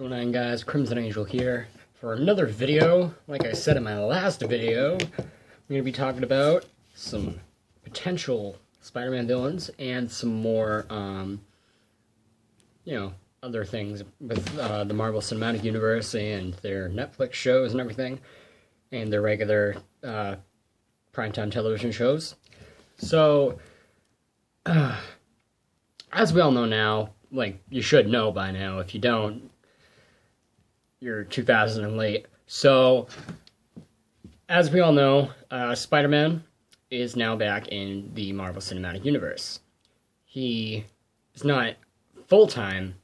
Going on, guys? Crimson Angel here for another video. Like I said in my last video, I'm going to be talking about some potential Spider-Man villains and some more, other things with the Marvel Cinematic Universe and their Netflix shows and everything, and their regular primetime television shows. So, as we all know now, like, you should know by now. If you don't, you're 2000 and late. So, as we all know, Spider-Man is now back in the Marvel Cinematic Universe. He is not full-time,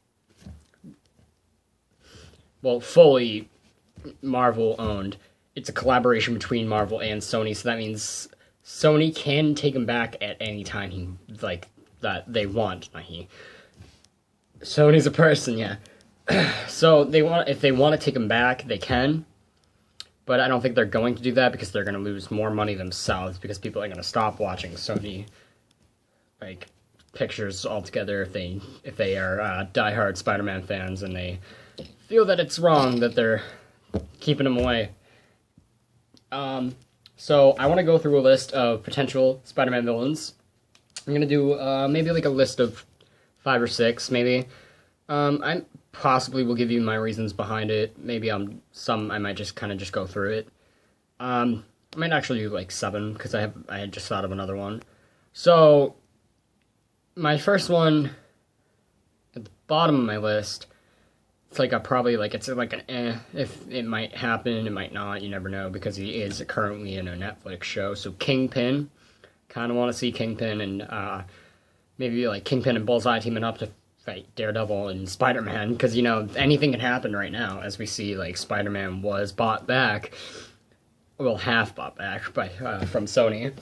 well, fully Marvel-owned. It's a collaboration between Marvel and Sony, so that means Sony can take him back at any time that they want. Not he. Sony's a person, yeah. So if they want to take him back, they can. But I don't think they're going to do that because they're going to lose more money themselves, because people are going to stop watching Sony pictures altogether if they are diehard Spider-Man fans and they feel that it's wrong that they're keeping him away. So I want to go through a list of potential Spider-Man villains. I'm going to do maybe like a list of 5 or 6, maybe. I possibly will give you my reasons behind it. Maybe I might just kind of just go through it. I might actually do like 7 because I had just thought of another one. So my first one at the bottom of my list, it's like it's like an if it might happen, it might not, you never know, because he is currently in a Netflix show. So Kingpin, kind of want to see Kingpin and maybe like Kingpin and Bullseye teaming up to fight Daredevil and Spider-Man, because, anything can happen right now, as we see, like, Spider-Man was bought back, well, half bought back by from Sony,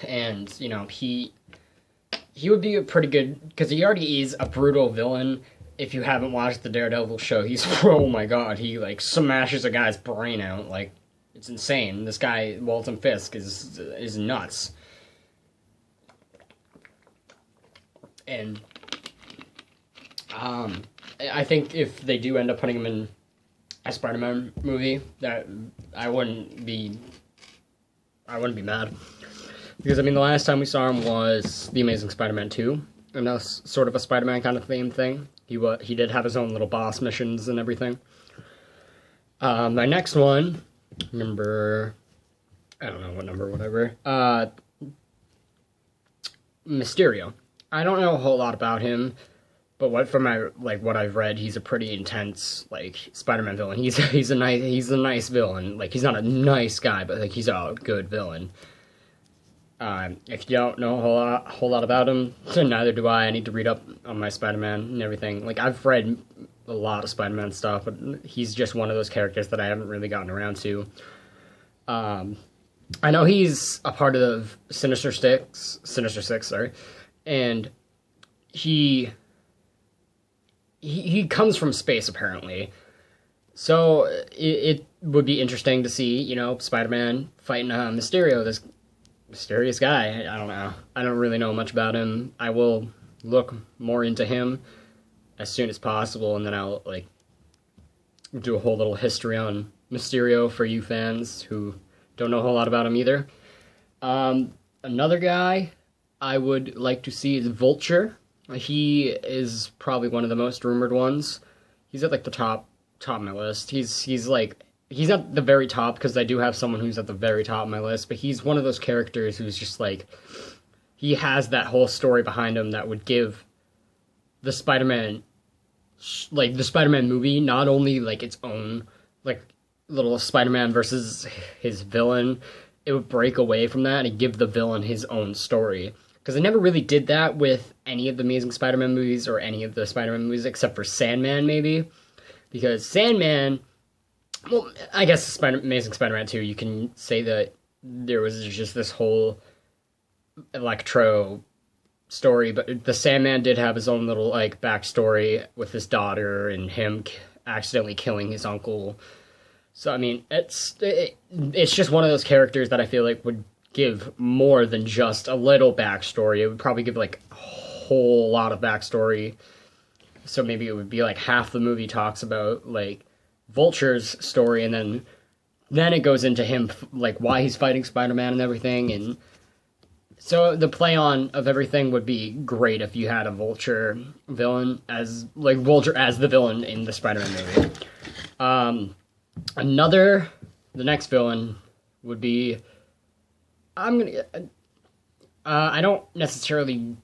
and, he would be a pretty good, because he already is a brutal villain. If you haven't watched the Daredevil show, oh my god, he, like, smashes a guy's brain out, like, it's insane. This guy, Walton Fisk, is nuts. And I think if they do end up putting him in a Spider-Man movie, that I wouldn't be mad, because the last time we saw him was The Amazing Spider-Man 2, and that was sort of a Spider-Man kind of theme thing. He did have his own little boss missions and everything. My next one, I don't know what number, whatever. Mysterio. I don't know a whole lot about him, but what I've read, he's a pretty intense, Spider-Man villain. He's a nice villain. Like, he's not a nice guy, but he's a good villain. If you don't know a whole lot about him, neither do I. I need to read up on my Spider-Man and everything. Like, I've read a lot of Spider-Man stuff, but he's just one of those characters that I haven't really gotten around to. I know he's a part of Sinister Six, sorry. And he comes from space, apparently. So it would be interesting to see, Spider-Man fighting Mysterio, this mysterious guy. I don't know. I don't really know much about him. I will look more into him as soon as possible, and then I'll, do a whole little history on Mysterio for you fans who don't know a whole lot about him either. Another guy I would like to see is Vulture. He is probably one of the most rumored ones. He's at, the top of my list. He's at the very top, because I do have someone who's at the very top of my list, but he's one of those characters who's just, he has that whole story behind him that would give the Spider-Man, the Spider-Man movie, not only, its own, little Spider-Man versus his villain. It would break away from that and give the villain his own story. Because they never really did that with any of the Amazing Spider-Man movies or any of the Spider-Man movies, except for Sandman, maybe. Because Sandman, well, I guess Amazing Spider-Man 2, you can say that there was just this whole Electro story, but the Sandman did have his own little, backstory with his daughter and him accidentally killing his uncle. So, it's just one of those characters that I feel like would give more than just a little backstory. It would probably give, a whole lot of backstory So maybe it would be like half the movie talks about like Vulture's story, and then it goes into him like why he's fighting Spider-Man and everything. And so the play on of everything would be great if you had a Vulture villain as like Vulture as the villain in the Spider-Man movie. The next villain would be I don't necessarily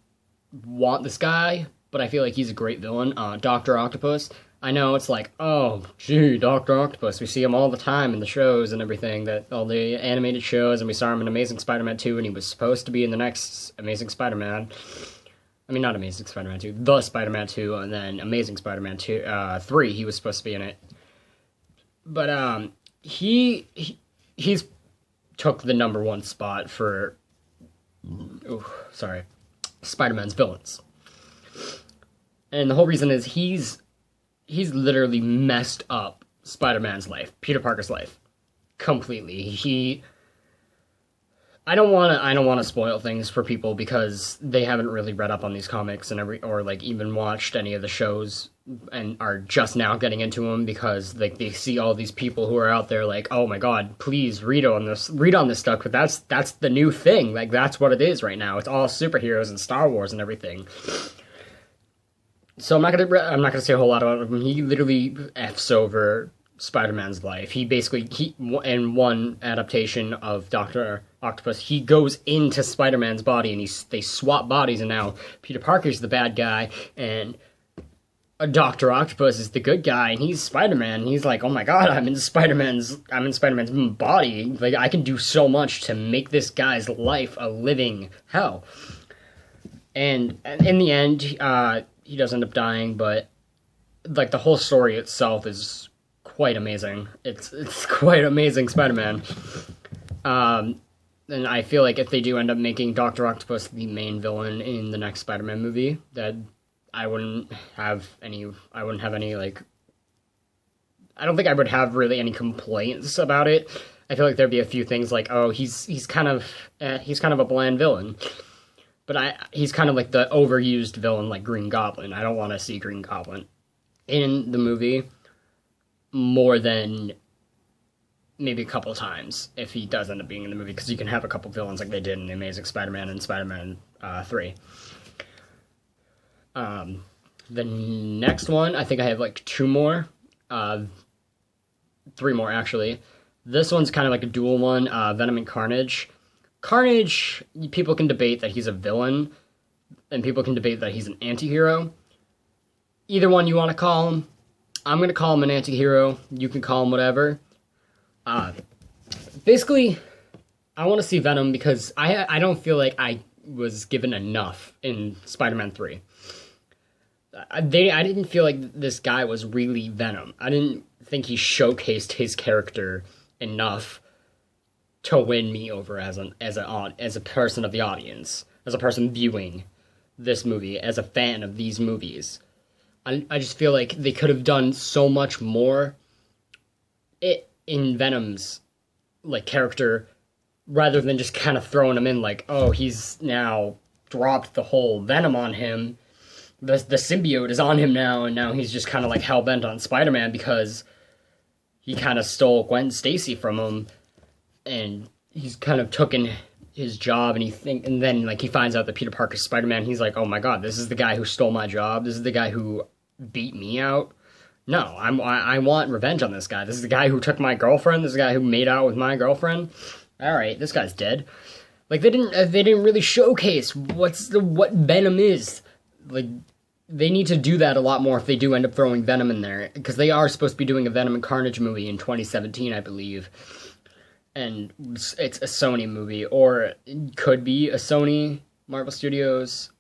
want this guy, but I feel like he's a great villain. Dr. Octopus. I know it's like, oh, gee, Dr. Octopus. We see him all the time in the shows and everything, all the animated shows, and we saw him in Amazing Spider-Man 2, and he was supposed to be in the next Amazing Spider-Man. I mean, not Amazing Spider-Man 2, The Spider-Man 2, and then Amazing Spider-Man 3, he was supposed to be in it. But he's took the number one spot for Spider-Man's villains. And the whole reason is he's literally messed up Spider-Man's life, Peter Parker's life, completely. I don't want to spoil things for people because they haven't really read up on these comics or like even watched any of the shows and are just now getting into them because like they see all these people who are out there like, oh my god, please read on this stuff, but that's the new thing. Like that's what it is right now. It's all superheroes and Star Wars and everything. So I'm not gonna say a whole lot about him. He literally F's over Spider-Man's life. He in one adaptation of Dr. Octopus, he goes into Spider-Man's body and they swap bodies, and now Peter Parker's the bad guy and Dr. Octopus is the good guy, and he's Spider-Man. And he's like, oh my god, I'm in Spider-Man's body. Like I can do so much to make this guy's life a living hell. And in the end, he does end up dying, but like the whole story itself is quite amazing. It's quite amazing Spider-Man. And I feel like if they do end up making Dr. Octopus the main villain in the next Spider-Man movie, that I wouldn't have any like, I don't think I would have really any complaints about it. I feel like there'd be a few things like, oh, he's kind of a bland villain. But he's kind of like the overused villain like Green Goblin. I don't want to see Green Goblin in the movie more than maybe a couple times if he does end up being in the movie, because you can have a couple villains like they did in The Amazing Spider-Man and Spider-Man 3. The next one, I think I have like 3 more actually. This one's kind of like a dual one, Venom and Carnage. Carnage, people can debate that he's a villain, and people can debate that he's an anti-hero. Either one you want to call him. I'm going to call him an anti-hero. You can call him whatever. Basically, I want to see Venom because I don't feel like I was given enough in Spider-Man 3. I didn't feel like this guy was really Venom. I didn't think he showcased his character enough to win me over as a person of the audience, as a person viewing this movie, as a fan of these movies. I just feel like they could have done so much more in Venom's like character, rather than just kind of throwing him in like, oh, he's now dropped the whole Venom on him. The symbiote is on him now, and now he's just kind of like hell-bent on Spider-Man because he kind of stole Gwen Stacy from him, and he's kind of taken his job, and then like he finds out that Peter Parker's Spider-Man. He's like, oh my god, this is the guy who stole my job. This is the guy who beat me out. No, I want revenge on this guy. This is the guy who took my girlfriend. This is the guy who made out with my girlfriend. All right, this guy's dead. Like they didn't really showcase what Venom is. Like they need to do that a lot more if they do end up throwing Venom in there, because they are supposed to be doing a Venom and Carnage movie in 2017, I believe. And it's a Sony movie, or it could be a Sony Marvel Studios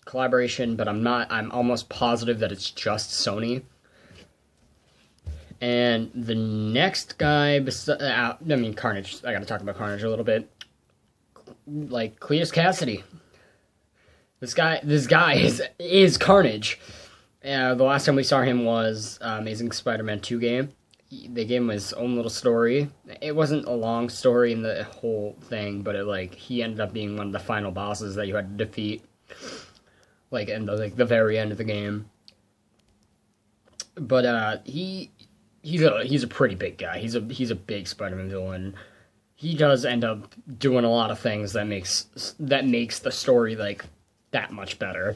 collaboration, but I'm almost positive that it's just Sony. And the next guy, Carnage, I gotta talk about Carnage a little bit. Like, Cletus Cassidy. This guy is Carnage. The last time we saw him was Amazing Spider-Man 2 game. They gave him his own little story. It wasn't a long story in the whole thing, but he ended up being one of the final bosses that you had to defeat, like in the very end of the game. But he's a pretty big guy. He's a big Spider-Man villain. He does end up doing a lot of things that makes the story like that much better.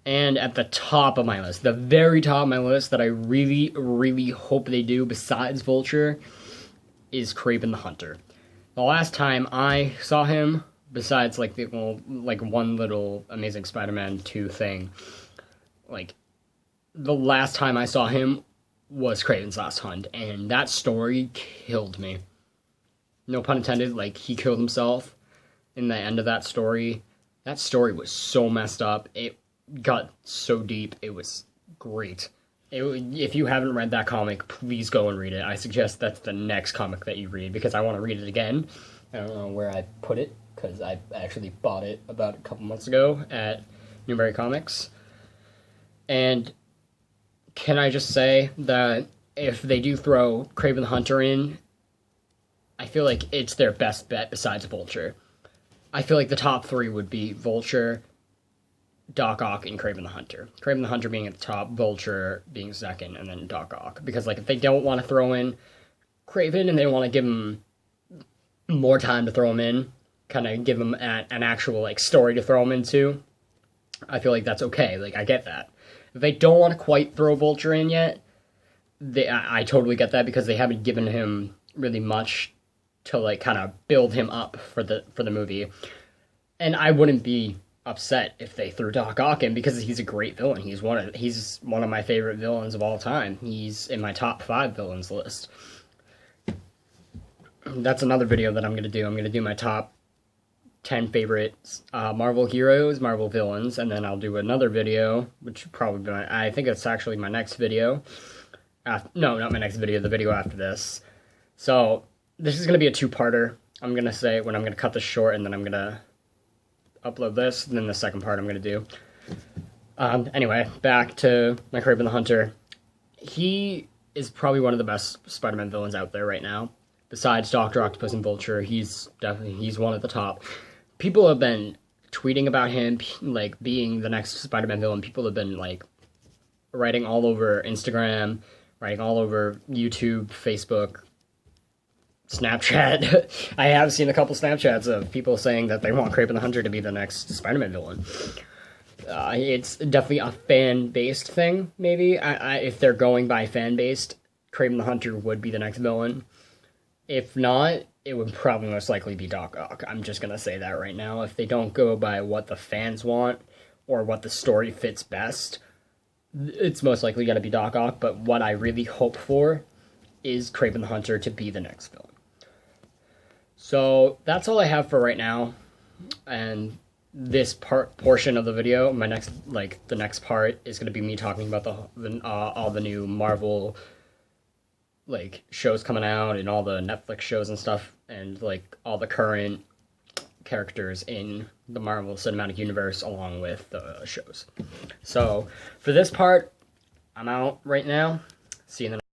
And at the top of my list, the very top of my list that I really, really hope they do besides Vulture is Kraven the Hunter. The last time I saw him, besides like one little Amazing Spider-Man 2 thing, like the last time I saw him was Kraven's Last Hunt, and that story killed me. No pun intended, like he killed himself in the end of that story. That story was so messed up. It got so deep. It was great. If you haven't read that comic, please go and read it. I suggest that's the next comic that you read, because I want to read it again. I don't know where I put it, because I actually bought it about a couple months ago at Newberry Comics. And can I just say that if they do throw Kraven the Hunter in, I feel like it's their best bet besides Vulture. I feel like the top three would be Vulture, Doc Ock, and Kraven the Hunter. Kraven the Hunter being at the top, Vulture being second, and then Doc Ock. Because like if they don't want to throw in Kraven and they want to give him more time to throw him in, kind of give him an actual like story to throw him into, I feel like that's okay. Like I get that. If they don't want to quite throw Vulture in yet, I totally get that, because they haven't given him really much to like kind of build him up for the movie. And I wouldn't be upset if they threw Doc Ock in, because he's a great villain. He's one of my favorite villains of all time. He's in my top 5 villains list. That's another video that I'm going to do. I'm going to do my top 10 favorite Marvel heroes, Marvel villains, and then I'll do another video, which probably be I think it's actually my next video. No, not my next video, the video after this. So this is going to be a 2-parter. I'm going to say when I'm going to cut this short, and then I'm going to upload this, and then the second part I'm going to do. Anyway, back to my Kraven the Hunter. He is probably one of the best Spider-Man villains out there right now. Besides Dr. Octopus and Vulture, he's one at the top. People have been tweeting about him, like, being the next Spider-Man villain. People have been, like, writing all over Instagram, writing all over YouTube, Facebook, Snapchat. I have seen a couple Snapchats of people saying that they want Kraven the Hunter to be the next Spider-Man villain. It's definitely a fan-based thing, maybe. If they're going by fan-based, Kraven the Hunter would be the next villain. If not, it would probably most likely be Doc Ock. I'm just going to say that right now. If they don't go by what the fans want or what the story fits best, it's most likely going to be Doc Ock. But what I really hope for is Kraven the Hunter to be the next villain. So that's all I have for right now. And this portion of the video, the next part is going to be me talking about all the new Marvel like shows coming out, and all the Netflix shows and stuff, and like all the current characters in the Marvel Cinematic Universe along with the shows. So for this part, I'm out right now. See you in the next